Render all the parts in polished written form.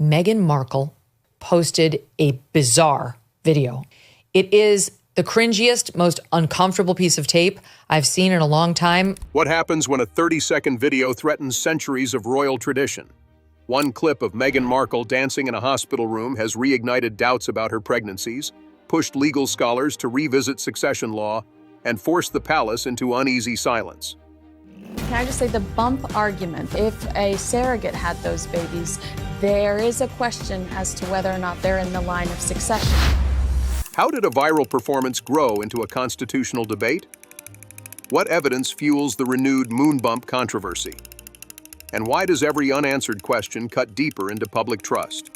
Meghan Markle posted a bizarre video. It is the cringiest, most uncomfortable piece of tape I've seen in a long time. What happens when a 30-second video threatens centuries of royal tradition? One clip of Meghan Markle dancing in a hospital room has reignited doubts about her pregnancies, pushed legal scholars to revisit succession law, and forced the palace into uneasy silence. Can I just say the bump argument, if a surrogate had those babies, there is a question as to whether or not they're in the line of succession. How did a viral performance grow into a constitutional debate? What evidence fuels the renewed moon bump controversy? And why does every unanswered question cut deeper into public trust?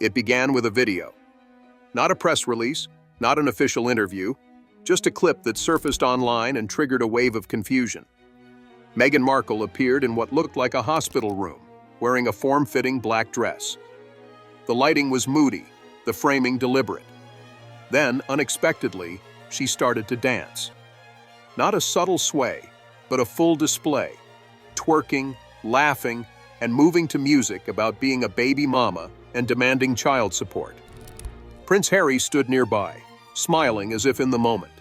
It began with a video. Not a press release, not an official interview, just a clip that surfaced online and triggered a wave of confusion. Meghan Markle appeared in what looked like a hospital room, wearing a form-fitting black dress. The lighting was moody, the framing deliberate. Then, unexpectedly, she started to dance. Not a subtle sway, but a full display, twerking, laughing, and moving to music about being a baby mama and demanding child support. Prince Harry stood nearby, smiling as if in the moment.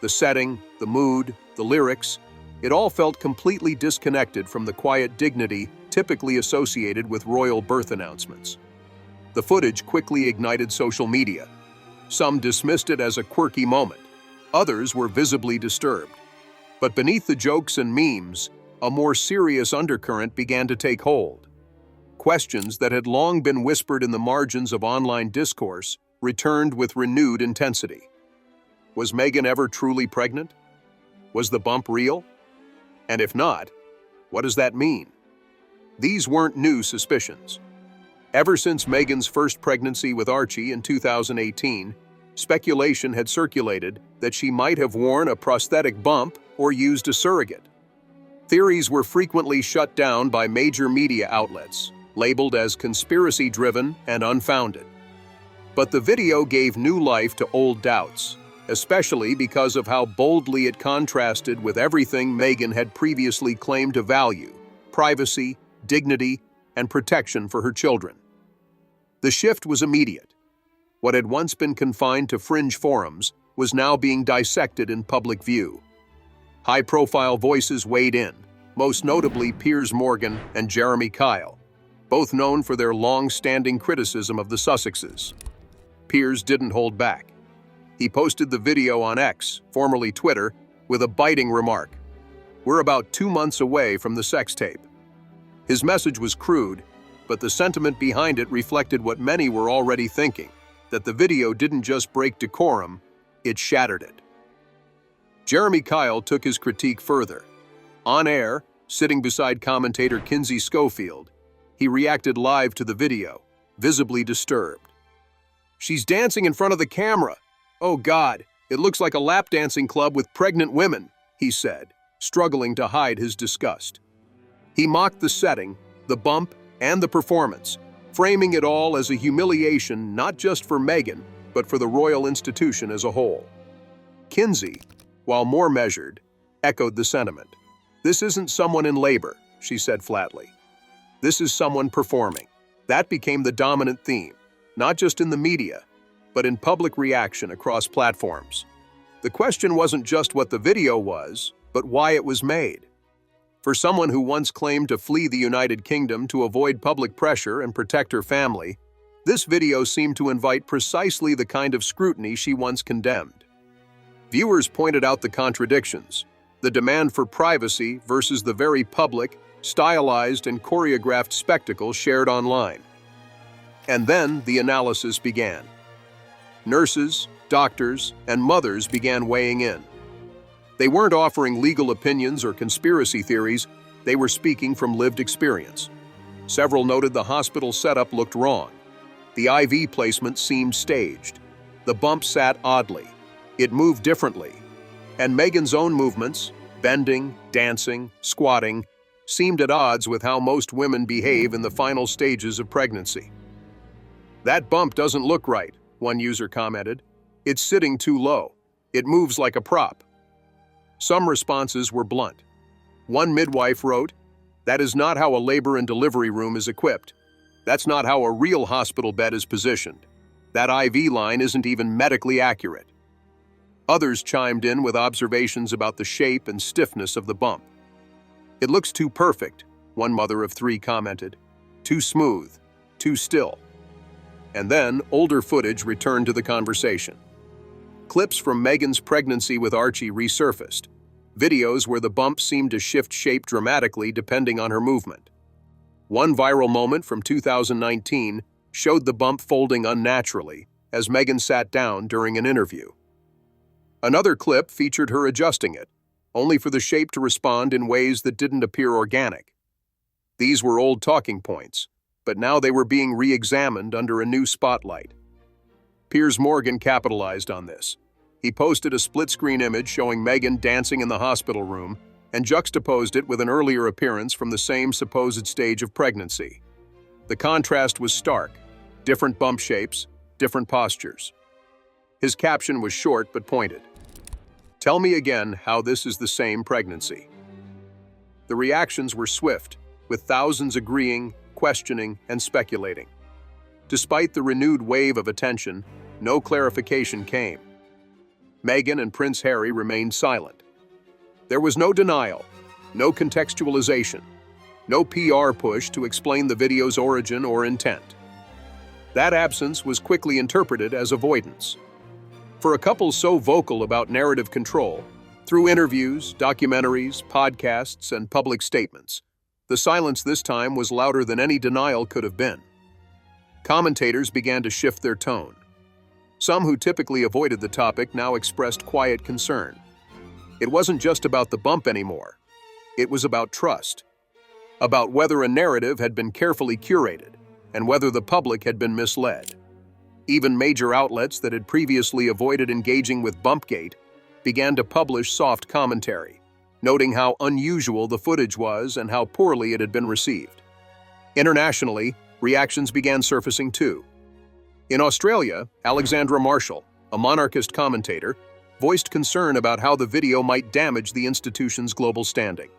The setting, the mood, the lyrics, it all felt completely disconnected from the quiet dignity typically associated with royal birth announcements. The footage quickly ignited social media. Some dismissed it as a quirky moment. Others were visibly disturbed. But beneath the jokes and memes, a more serious undercurrent began to take hold. Questions that had long been whispered in the margins of online discourse returned with renewed intensity. Was Meghan ever truly pregnant? Was the bump real? And if not, what does that mean? These weren't new suspicions. Ever since Meghan's first pregnancy with Archie in 2018, speculation had circulated that she might have worn a prosthetic bump or used a surrogate. Theories were frequently shut down by major media outlets, labeled as conspiracy-driven and unfounded. But the video gave new life to old doubts, especially because of how boldly it contrasted with everything Meghan had previously claimed to value: privacy, dignity, and protection for her children. The shift was immediate. What had once been confined to fringe forums was now being dissected in public view. High-profile voices weighed in, most notably Piers and Jeremy Kyle, both known for their long-standing criticism of the Sussexes. Piers didn't hold back. He posted the video on X, formerly Twitter, with a biting remark: "We're about 2 months away from the sex tape." His message was crude, but the sentiment behind it reflected what many were already thinking, that the video didn't just break decorum, it shattered it. Jeremy Kyle took his critique further. On air, sitting beside commentator Kinsey Schofield, he reacted live to the video, visibly disturbed. "She's dancing in front of the camera. Oh God, it looks like a lap dancing club with pregnant women," he said, struggling to hide his disgust. He mocked the setting, the bump, and the performance, framing it all as a humiliation not just for Meghan, but for the royal institution as a whole. Kinsey, while more measured, echoed the sentiment. "This isn't someone in labor," she said flatly. "This is someone performing." That became the dominant theme, not just in the media, but in public reaction across platforms. The question wasn't just what the video was, but why it was made. For someone who once claimed to flee the United Kingdom to avoid public pressure and protect her family, this video seemed to invite precisely the kind of scrutiny she once condemned. Viewers pointed out the contradictions, the demand for privacy versus the very public, stylized and choreographed spectacle shared online. And then the analysis began. Nurses, doctors, and mothers began weighing in. They weren't offering legal opinions or conspiracy theories, they were speaking from lived experience. Several noted the hospital setup looked wrong. The IV placement seemed staged. The bump sat oddly. It moved differently. And Meghan's own movements, bending, dancing, squatting, seemed at odds with how most women behave in the final stages of pregnancy. "That bump doesn't look right," one user commented. "It's sitting too low. It moves like a prop." Some responses were blunt. One midwife wrote, "That is not how a labor and delivery room is equipped. That's not how a real hospital bed is positioned. That IV line isn't even medically accurate. Others chimed in with observations about the shape and stiffness of the bump. It looks too perfect, one mother of 3 commented. Too smooth, too still. And then, older footage returned to the conversation. Clips from Meghan's pregnancy with Archie resurfaced. Videos where the bump seemed to shift shape dramatically depending on her movement. One viral moment from 2019 showed the bump folding unnaturally as Meghan sat down during an interview. Another clip featured her adjusting it, only for the shape to respond in ways that didn't appear organic. These were old talking points, but now they were being re-examined under a new spotlight. Piers capitalized on this. He posted a split-screen image showing Meghan dancing in the hospital room and juxtaposed it with an earlier appearance from the same supposed stage of pregnancy. The contrast was stark. Different bump shapes, different postures. His caption was short but pointed. "Tell me again how this is the same pregnancy." The reactions were swift, with thousands agreeing, questioning, and speculating. Despite the renewed wave of attention, no clarification came. Meghan and Prince Harry remained silent. There was no denial, no contextualization, no PR push to explain the video's origin or intent. That absence was quickly interpreted as avoidance. For a couple so vocal about narrative control, through interviews, documentaries, podcasts, and public statements, the silence this time was louder than any denial could have been. Commentators began to shift their tone. Some who typically avoided the topic now expressed quiet concern. It wasn't just about the bump anymore. It was about trust, about whether a narrative had been carefully curated and whether the public had been misled. Even major outlets that had previously avoided engaging with Bumpgate began to publish soft commentary, noting how unusual the footage was and how poorly it had been received. Internationally, reactions began surfacing too. In Australia, Alexandra Marshall, a monarchist commentator, voiced concern about how the video might damage the institution's global standing.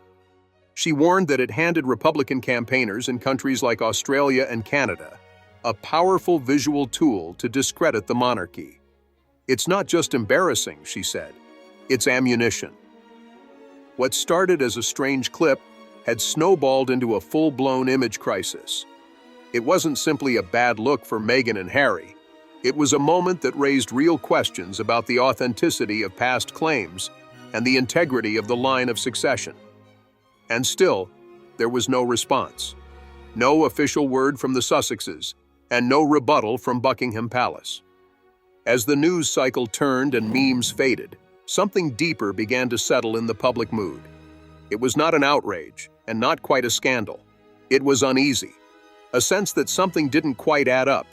She warned that it handed Republican campaigners in countries like Australia and Canada a powerful visual tool to discredit the monarchy. "It's not just embarrassing," she said, "it's ammunition." What started as a strange clip had snowballed into a full-blown image crisis. It wasn't simply a bad look for Meghan and Harry. It was a moment that raised real questions about the authenticity of past claims and the integrity of the line of succession. And still, there was no response. No official word from the Sussexes, and no rebuttal from Buckingham Palace. As the news cycle turned and memes faded, something deeper began to settle in the public mood. It was not an outrage, and not quite a scandal. It was uneasy, a sense that something didn't quite add up,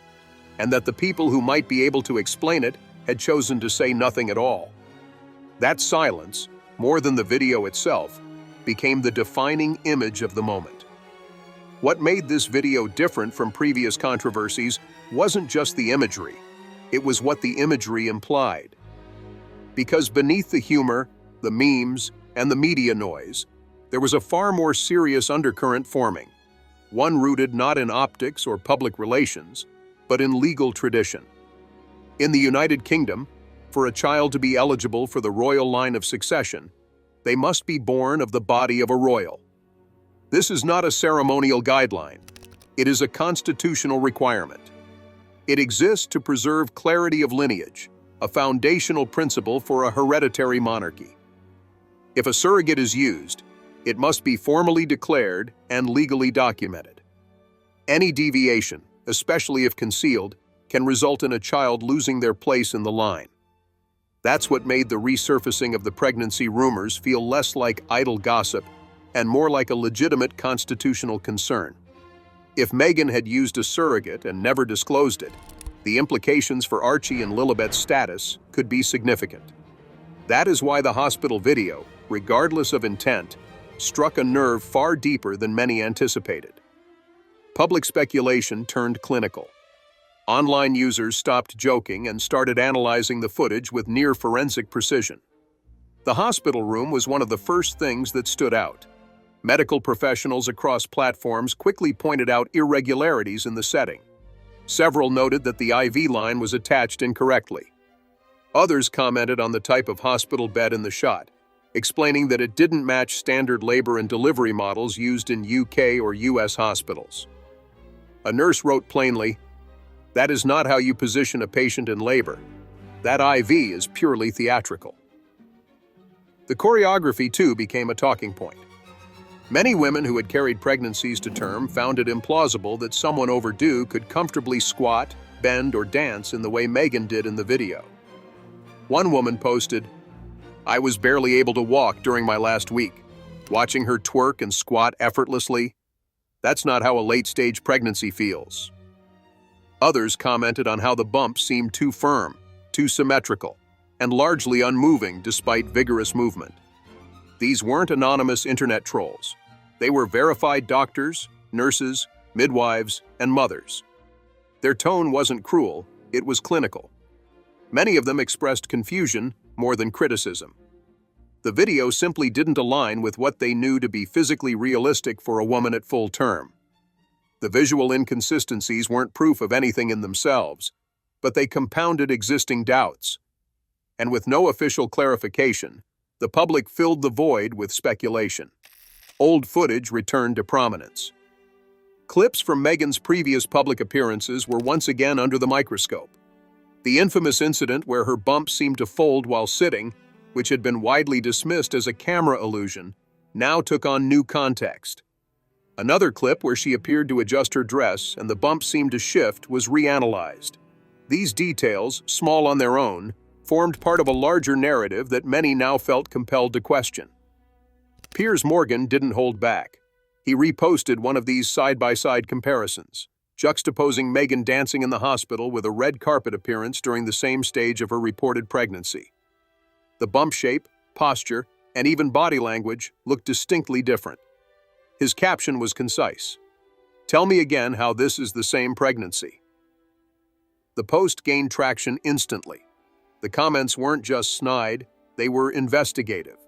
and that the people who might be able to explain it had chosen to say nothing at all. That silence, more than the video itself, became the defining image of the moment. What made this video different from previous controversies wasn't just the imagery, it was what the imagery implied. Because beneath the humor, the memes, and the media noise, there was a far more serious undercurrent forming, one rooted not in optics or public relations, but in legal tradition. In the United Kingdom, for a child to be eligible for the royal line of succession, they must be born of the body of a royal. This is not a ceremonial guideline. It is a constitutional requirement. It exists to preserve clarity of lineage, a foundational principle for a hereditary monarchy. If a surrogate is used, it must be formally declared and legally documented. Any deviation, especially if concealed, can result in a child losing their place in the line. That's what made the resurfacing of the pregnancy rumors feel less like idle gossip and more like a legitimate constitutional concern. If Meghan had used a surrogate and never disclosed it, the implications for Archie and Lilibet's status could be significant. That is why the hospital video, regardless of intent, struck a nerve far deeper than many anticipated. Public speculation turned clinical. Online users stopped joking and started analyzing the footage with near forensic precision. The hospital room was one of the first things that stood out. Medical professionals across platforms quickly pointed out irregularities in the setting. Several noted that the IV line was attached incorrectly. Others commented on the type of hospital bed in the shot, explaining that it didn't match standard labor and delivery models used in UK or US hospitals. A nurse wrote plainly, "That is not how you position a patient in labor. That IV is purely theatrical." The choreography, too, became a talking point. Many women who had carried pregnancies to term found it implausible that someone overdue could comfortably squat, bend, or dance in the way Meghan did in the video. One woman posted, "I was barely able to walk during my last week. Watching her twerk and squat effortlessly, that's not how a late-stage pregnancy feels." Others commented on how the bump seemed too firm, too symmetrical, and largely unmoving despite vigorous movement. These weren't anonymous internet trolls. They were verified doctors, nurses, midwives, and mothers. Their tone wasn't cruel, it was clinical. Many of them expressed confusion more than criticism. The video simply didn't align with what they knew to be physically realistic for a woman at full term. The visual inconsistencies weren't proof of anything in themselves, but they compounded existing doubts. And with no official clarification, the public filled the void with speculation. Old footage returned to prominence. Clips from Meghan's previous public appearances were once again under the microscope. The infamous incident where her bump seemed to fold while sitting, which had been widely dismissed as a camera illusion, now took on new context. Another clip where she appeared to adjust her dress and the bump seemed to shift was reanalyzed. These details, small on their own, formed part of a larger narrative that many now felt compelled to question. Piers didn't hold back. He reposted one of these side-by-side comparisons, juxtaposing Meghan dancing in the hospital with a red carpet appearance during the same stage of her reported pregnancy. The bump shape, posture, and even body language looked distinctly different. His caption was concise. "Tell me again how this is the same pregnancy." The post gained traction instantly. The comments weren't just snide, they were investigative.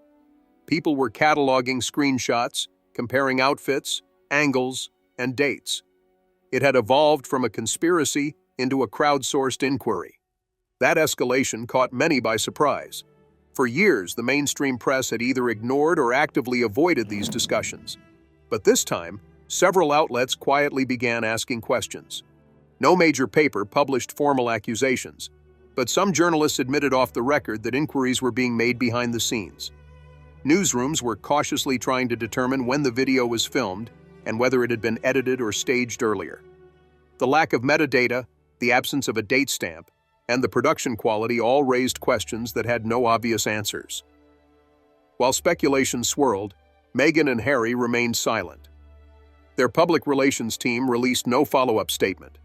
People were cataloging screenshots, comparing outfits, angles, and dates. It had evolved from a conspiracy into a crowdsourced inquiry. That escalation caught many by surprise. For years, the mainstream press had either ignored or actively avoided these discussions. But this time, several outlets quietly began asking questions. No major paper published formal accusations, but some journalists admitted off the record that inquiries were being made behind the scenes. Newsrooms were cautiously trying to determine when the video was filmed and whether it had been edited or staged earlier. The lack of metadata, the absence of a date stamp, and the production quality all raised questions that had no obvious answers. While speculation swirled, Meghan and Harry remained silent. Their public relations team released no follow-up statement.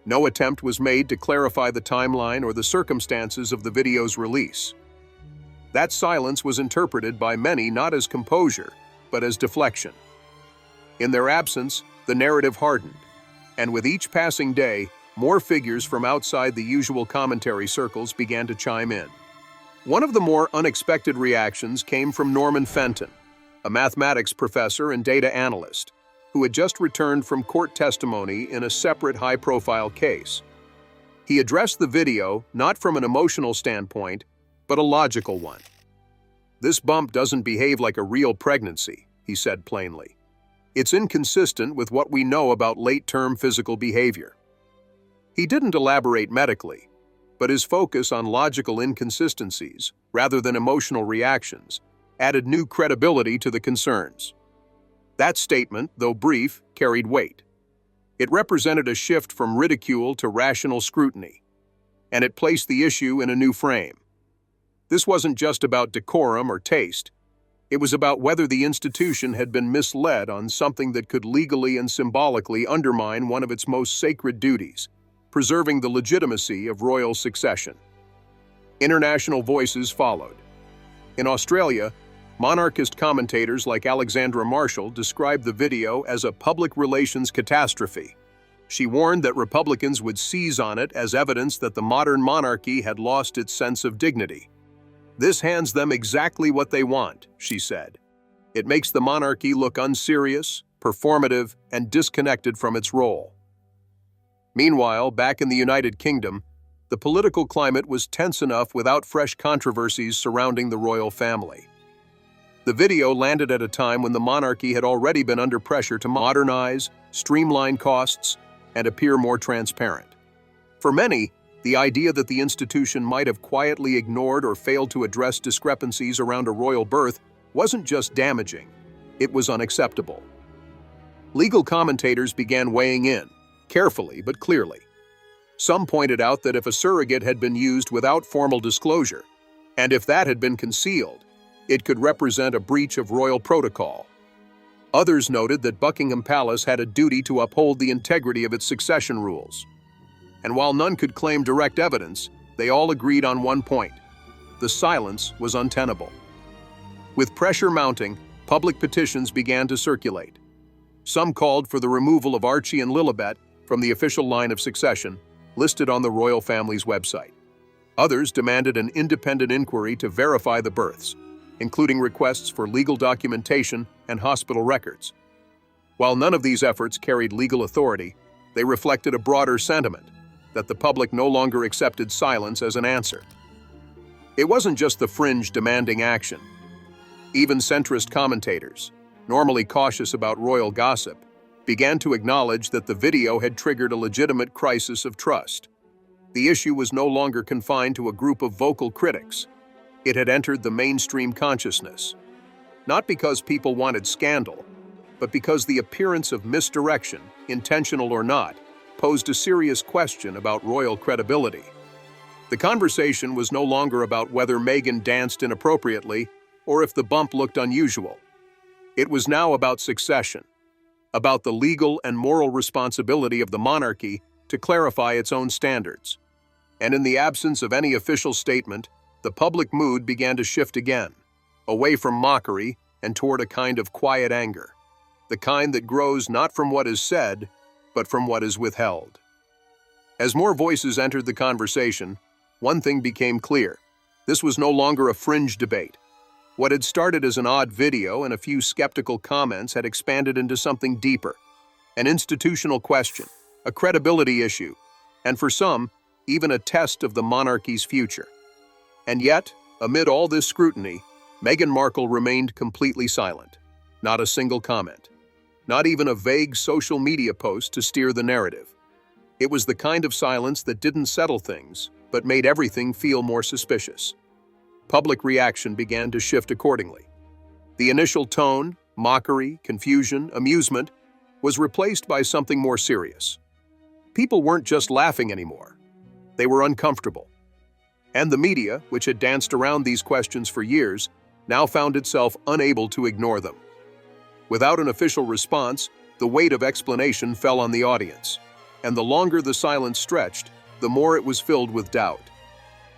No attempt was made to clarify the timeline or the circumstances of the video's release. That silence was interpreted by many not as composure, but as deflection. In their absence, the narrative hardened, and with each passing day, more figures from outside the usual commentary circles began to chime in. One of the more unexpected reactions came from Norman Fenton, a mathematics professor and data analyst, who had just returned from court testimony in a separate high-profile case. He addressed the video not from an emotional standpoint, but a logical one. "This bump doesn't behave like a real pregnancy," he said plainly. "It's inconsistent with what we know about late-term physical behavior." He didn't elaborate medically, but his focus on logical inconsistencies, rather than emotional reactions, added new credibility to the concerns. That statement, though brief, carried weight. It represented a shift from ridicule to rational scrutiny, and it placed the issue in a new frame. This wasn't just about decorum or taste. It was about whether the institution had been misled on something that could legally and symbolically undermine one of its most sacred duties, preserving the legitimacy of royal succession. International voices followed. In Australia, monarchist commentators like Alexandra Marshall described the video as a public relations catastrophe. She warned that Republicans would seize on it as evidence that the modern monarchy had lost its sense of dignity. "This hands them exactly what they want," she said. It makes the monarchy look unserious, performative, and disconnected from its role. Meanwhile, back in the United Kingdom, the political climate was tense enough without fresh controversies surrounding the royal family. The video landed at a time when the monarchy had already been under pressure to modernize, streamline costs, and appear more transparent. For many, the idea that the institution might have quietly ignored or failed to address discrepancies around a royal birth wasn't just damaging, it was unacceptable. Legal commentators began weighing in, carefully but clearly. Some pointed out that if a surrogate had been used without formal disclosure, and if that had been concealed, it could represent a breach of royal protocol. Others noted that Buckingham Palace had a duty to uphold the integrity of its succession rules. And while none could claim direct evidence, they all agreed on one point: the silence was untenable. With pressure mounting, public petitions began to circulate. Some called for the removal of Archie and Lilibet from the official line of succession, listed on the royal family's website. Others demanded an independent inquiry to verify the births, including requests for legal documentation and hospital records. While none of these efforts carried legal authority, they reflected a broader sentiment that the public no longer accepted silence as an answer. It wasn't just the fringe demanding action. Even centrist commentators, normally cautious about royal gossip, began to acknowledge that the video had triggered a legitimate crisis of trust. The issue was no longer confined to a group of vocal critics. It had entered the mainstream consciousness. Not because people wanted scandal, but because the appearance of misdirection, intentional or not, posed a serious question about royal credibility. The conversation was no longer about whether Meghan danced inappropriately or if the bump looked unusual. It was now about succession, about the legal and moral responsibility of the monarchy to clarify its own standards. And in the absence of any official statement, the public mood began to shift again, away from mockery and toward a kind of quiet anger, the kind that grows not from what is said, but from what is withheld. As more voices entered the conversation, one thing became clear: this was no longer a fringe debate. What had started as an odd video and a few skeptical comments had expanded into something deeper, an institutional question, a credibility issue, and for some, even a test of the monarchy's future. And yet, amid all this scrutiny, Meghan Markle remained completely silent. Not a single comment. Not even a vague social media post to steer the narrative. It was the kind of silence that didn't settle things, but made everything feel more suspicious. Public reaction began to shift accordingly. The initial tone, mockery, confusion, amusement, was replaced by something more serious. People weren't just laughing anymore. They were uncomfortable. And the media, which had danced around these questions for years, now found itself unable to ignore them. Without an official response, the weight of explanation fell on the audience, and the longer the silence stretched, the more it was filled with doubt.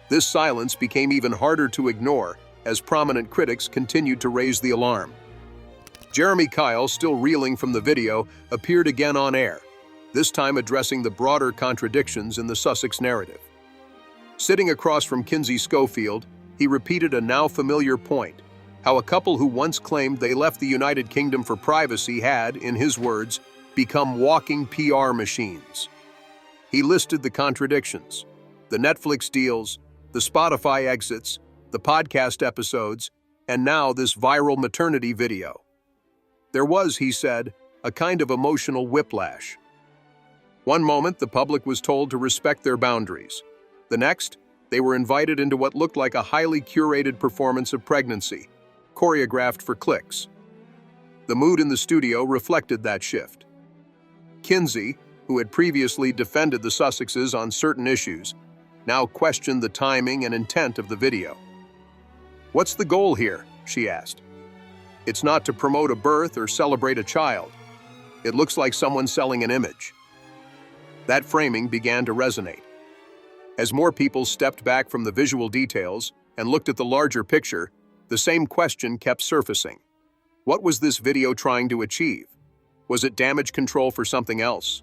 This silence became even harder to ignore as prominent critics continued to raise the alarm. Jeremy Kyle, still reeling from the video, appeared again on air, this time addressing the broader contradictions in the Sussex narrative. Sitting across from Kinsey Schofield, he repeated a now familiar point: how a couple who once claimed they left the United Kingdom for privacy had, in his words, become walking PR machines. He listed the contradictions: the Netflix deals, the Spotify exits, the podcast episodes, and now this viral maternity video. There was, he said, a kind of emotional whiplash. One moment, the public was told to respect their boundaries. The next, they were invited into what looked like a highly curated performance of pregnancy, choreographed for clicks. The mood in the studio reflected that shift. Kinsey, who had previously defended the Sussexes on certain issues, now questioned the timing and intent of the video. "What's the goal here?" she asked. "It's not to promote a birth or celebrate a child. It looks like someone selling an image." That framing began to resonate. As more people stepped back from the visual details and looked at the larger picture, the same question kept surfacing. What was this video trying to achieve? Was it damage control for something else?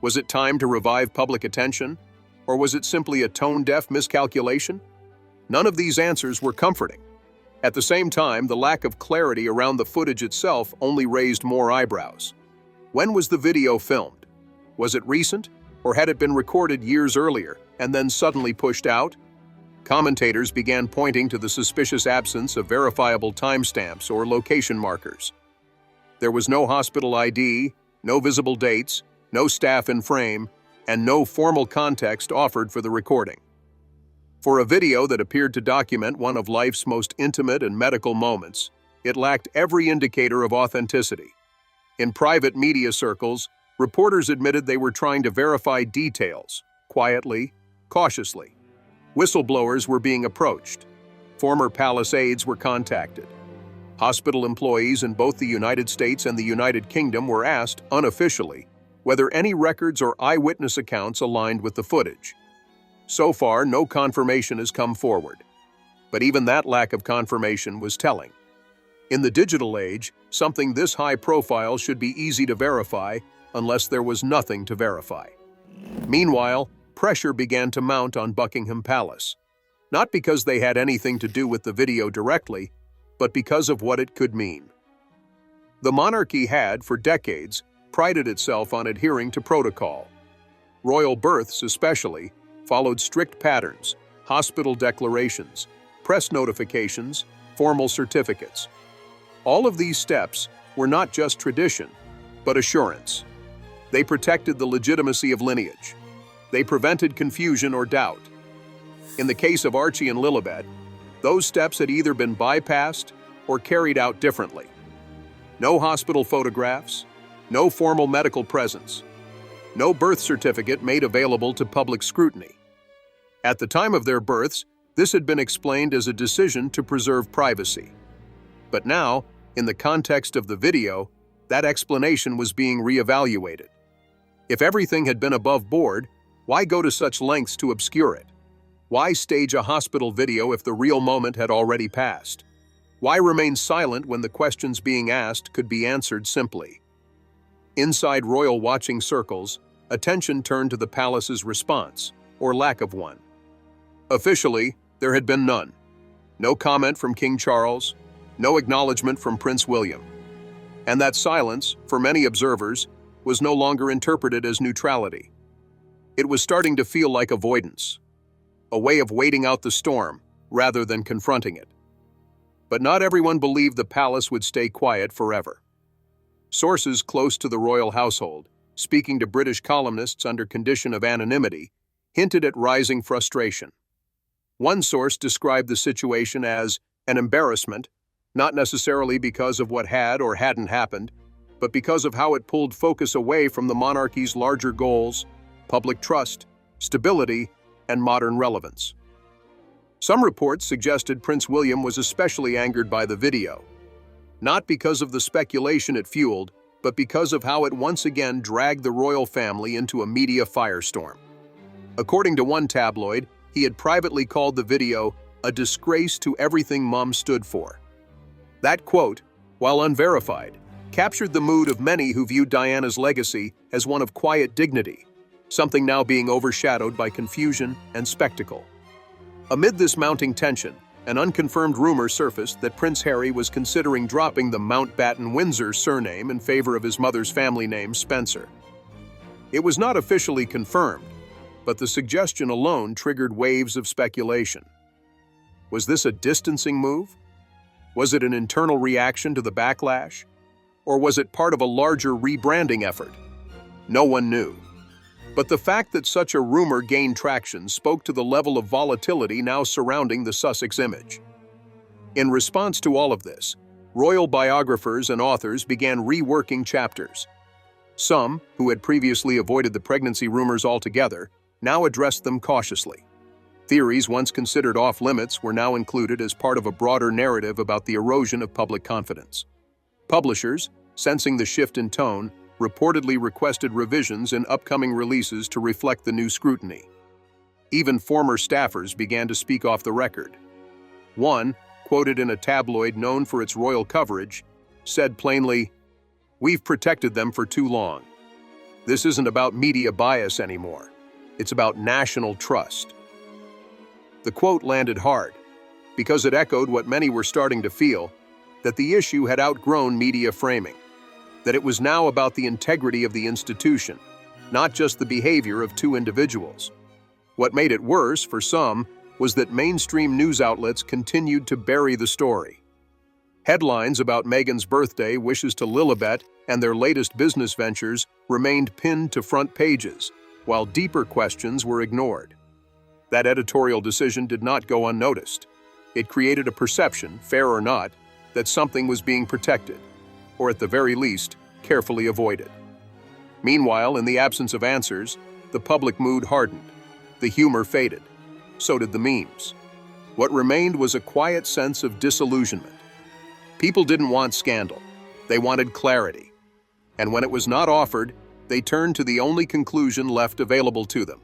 Was it time to revive public attention? Or was it simply a tone-deaf miscalculation? None of these answers were comforting. At the same time, the lack of clarity around the footage itself only raised more eyebrows. When was the video filmed? Was it recent, or had it been recorded years earlier and then suddenly pushed out? Commentators began pointing to the suspicious absence of verifiable timestamps or location markers. There was no hospital ID, no visible dates, no staff in frame, and no formal context offered for the recording. For a video that appeared to document one of life's most intimate and medical moments, it lacked every indicator of authenticity. In private media circles, reporters admitted they were trying to verify details, quietly, cautiously. Whistleblowers were being approached. Former palace aides were contacted. Hospital employees in both the United States and the United Kingdom were asked, unofficially, whether any records or eyewitness accounts aligned with the footage. So far, no confirmation has come forward. But even that lack of confirmation was telling. In the digital age, something this high profile should be easy to verify unless there was nothing to verify. Meanwhile, pressure began to mount on Buckingham Palace, not because they had anything to do with the video directly, but because of what it could mean. The monarchy had, for decades, prided itself on adhering to protocol. Royal births, especially, followed strict patterns, hospital declarations, press notifications, formal certificates. All of these steps were not just tradition, but assurance. They protected the legitimacy of lineage. They prevented confusion or doubt. In the case of Archie and Lilibet, those steps had either been bypassed or carried out differently. No hospital photographs, no formal medical presence, no birth certificate made available to public scrutiny. At the time of their births, this had been explained as a decision to preserve privacy. But now, in the context of the video, that explanation was being reevaluated. If everything had been above board, why go to such lengths to obscure it? Why stage a hospital video if the real moment had already passed? Why remain silent when the questions being asked could be answered simply? Inside royal watching circles, attention turned to the palace's response, or lack of one. Officially, there had been none. No comment from King Charles, no acknowledgement from Prince William. And that silence, for many observers, was no longer interpreted as neutrality. It was starting to feel like avoidance, a way of waiting out the storm rather than confronting it. But not everyone believed the palace would stay quiet forever. Sources close to the royal household, speaking to British columnists under condition of anonymity, hinted at rising frustration. One source described the situation as an embarrassment, not necessarily because of what had or hadn't happened, but because of how it pulled focus away from the monarchy's larger goals, public trust, stability, and modern relevance. Some reports suggested Prince William was especially angered by the video, not because of the speculation it fueled, but because of how it once again dragged the royal family into a media firestorm. According to one tabloid, he had privately called the video a disgrace to everything Mum stood for. That quote, while unverified, captured the mood of many who viewed Diana's legacy as one of quiet dignity, something now being overshadowed by confusion and spectacle. Amid this mounting tension, an unconfirmed rumor surfaced that Prince Harry was considering dropping the Mountbatten-Windsor surname in favor of his mother's family name, Spencer. It was not officially confirmed, but the suggestion alone triggered waves of speculation. Was this a distancing move? Was it an internal reaction to the backlash? Or was it part of a larger rebranding effort? No one knew. But the fact that such a rumor gained traction spoke to the level of volatility now surrounding the Sussex image. In response to all of this, royal biographers and authors began reworking chapters. Some, who had previously avoided the pregnancy rumors altogether, now addressed them cautiously. Theories once considered off-limits were now included as part of a broader narrative about the erosion of public confidence. Publishers, sensing the shift in tone, reportedly requested revisions in upcoming releases to reflect the new scrutiny. Even former staffers began to speak off the record. One, quoted in a tabloid known for its royal coverage, said plainly, "We've protected them for too long. This isn't about media bias anymore. It's about national trust." The quote landed hard, because it echoed what many were starting to feel, that the issue had outgrown media framing, that it was now about the integrity of the institution, not just the behavior of two individuals. What made it worse, for some, was that mainstream news outlets continued to bury the story. Headlines about Meghan's birthday wishes to Lilibet and their latest business ventures remained pinned to front pages, while deeper questions were ignored. That editorial decision did not go unnoticed. It created a perception, fair or not, that something was being protected, or at the very least, carefully avoided. Meanwhile, in the absence of answers, the public mood hardened. The humor faded. So did the memes. What remained was a quiet sense of disillusionment. People didn't want scandal. They wanted clarity. And when it was not offered, they turned to the only conclusion left available to them: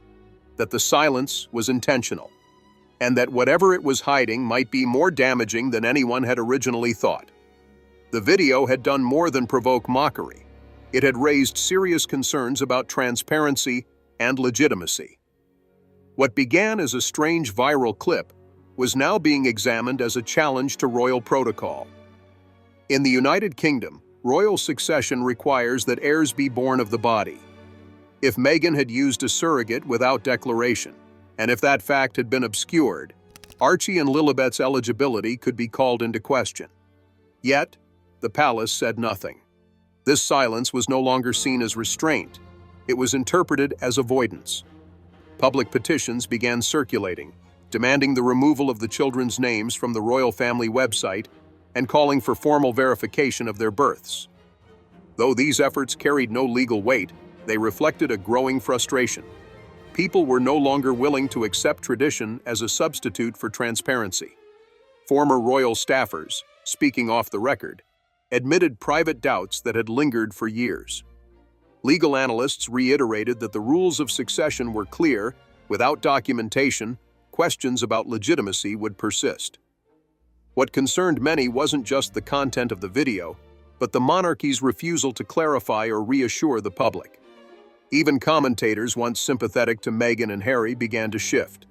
that the silence was intentional, and that whatever it was hiding might be more damaging than anyone had originally thought. The video had done more than provoke mockery. It had raised serious concerns about transparency and legitimacy. What began as a strange viral clip was now being examined as a challenge to royal protocol. In the United Kingdom, royal succession requires that heirs be born of the body. If Meghan had used a surrogate without declaration, and if that fact had been obscured, Archie and Lilibet's eligibility could be called into question. Yet, the palace said nothing. This silence was no longer seen as restraint. It was interpreted as avoidance. Public petitions began circulating, demanding the removal of the children's names from the royal family website and calling for formal verification of their births. Though these efforts carried no legal weight, they reflected a growing frustration. People were no longer willing to accept tradition as a substitute for transparency. Former royal staffers, speaking off the record, admitted private doubts that had lingered for years. Legal analysts reiterated that the rules of succession were clear. Without documentation, questions about legitimacy would persist. What concerned many wasn't just the content of the video, but the monarchy's refusal to clarify or reassure the public. Even commentators once sympathetic to Meghan and Harry began to shift.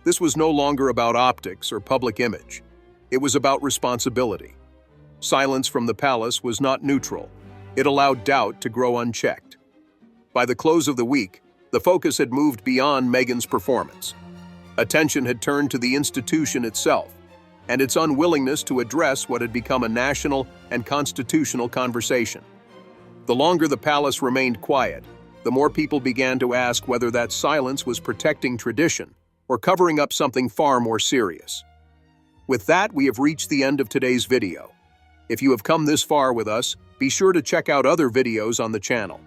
This was no longer about optics or public image. It was about responsibility. Silence from the palace was not neutral. It allowed doubt to grow unchecked. By the close of the week, the focus had moved beyond Meghan's performance. Attention had turned to the institution itself and its unwillingness to address what had become a national and constitutional conversation. The longer the palace remained quiet, the more people began to ask whether that silence was protecting tradition or covering up something far more serious. With that, we have reached the end of today's video. If you have come this far with us, be sure to check out other videos on the channel.